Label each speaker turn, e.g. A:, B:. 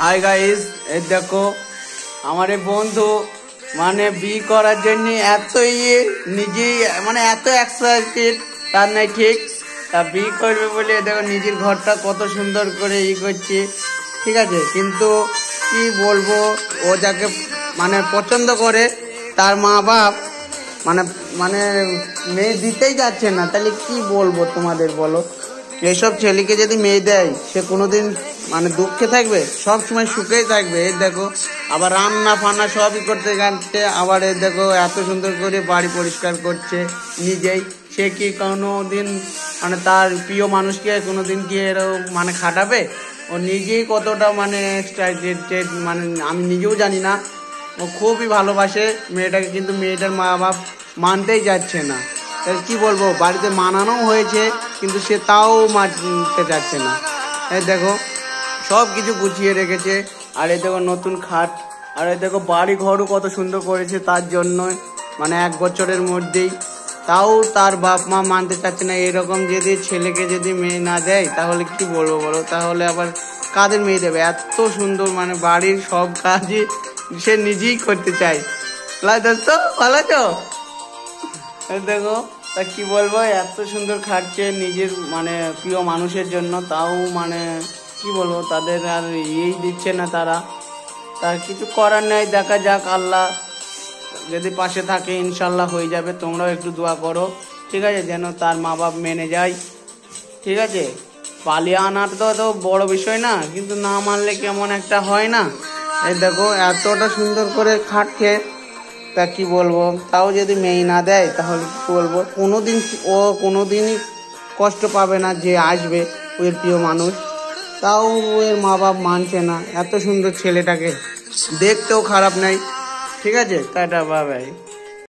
A: Hi guys, এই দেখো আমার এই বন্ধু মানে বিয়ে করার জন্য এত নিজেই মানে এত এক্সাইটেড তার নাই ঠিক। তা বিয়ে করবে বলে দেখো নিজের ঘরটা কত সুন্দর করে করছে, ঠিক আছে। কিন্তু কি বলবো, ও যাকে মানে পছন্দ করে তার মা বাপ মানে মানে মেয়ে দিতেই যাচ্ছে না। তাহলে কি বলবো তোমাদের বলো, এইসব ছেলেকে যদি মেয়ে দেয় সে কোনোদিন মানে দুঃখে থাকবে, সব সময় সুখেই থাকবে। এই দেখো আবার রান্না ফান্না সবই করতে যাচ্ছে, আবার এই দেখো এত সুন্দর করে বাড়ি পরিষ্কার করছে নিজেই। সে কি কোনোদিন মানে তার প্রিয় মানুষকে কোনোদিন কি এরকম মানে খাটাবে? ও নিজেই কতটা মানে এক্সাইটেড, মানে আমি নিজেও জানি না। ও খুবই ভালোবাসে মেয়েটাকে, কিন্তু মেয়েটার মা বাপ মানতেই যাচ্ছে না। তাই কি বলবো, বাড়িতে মানানো হয়েছে কিন্তু সে তাও মানতে চাচ্ছে না। এই দেখো সব কিছু গুছিয়ে রেখেছে, আর এই দেখো নতুন খাট, আর এই দেখো বাড়ি ঘরও কত সুন্দর করেছে তার জন্য, মানে 1 বছরের মধ্যেই। তাও তার বাপ মা মানতে চাচ্ছে না। এরকম যদি ছেলেকে যদি মেয়ে না দেয় তাহলে কি বলবো বলো, তাহলে আবার কাদের মেয়ে দেবে? এত সুন্দর মানে বাড়ির সব কাজই সে নিজেই করতে চায়। দোস্ত ভালো আছো? দেখো তা কি বলবো, এত সুন্দর খাটছে নিজের মানে প্রিয় মানুষের জন্য, তাও মানে কি বলবো তাদের আর দিচ্ছে না তারা। তার কিছু করার নেই, দেখা যাক, আল্লাহ যদি পাশে থাকে ইনশাল্লাহ হয়ে যাবে। তোমরাও একটু দোয়া করো, ঠিক আছে, যেন তার মা বাপ মেনে যায়, ঠিক আছে। পালিয়ে আনার তো এত বড় বিষয় না, কিন্তু না মানলে কেমন একটা হয় না। এই দেখো এতটা সুন্দর করে খাটছে, তা কি বলবো, তাও যদি মেয়ে না দেয় তাহলে কি বলবো, কোনোদিনই কষ্ট পাবে না যে আসবে ওর প্রিয় মানুষ। তাও ওর মা বাপ মানছে না এত সুন্দর ছেলেটাকে, দেখতেও খারাপ নাই, ঠিক আছে। Tata, bye bye.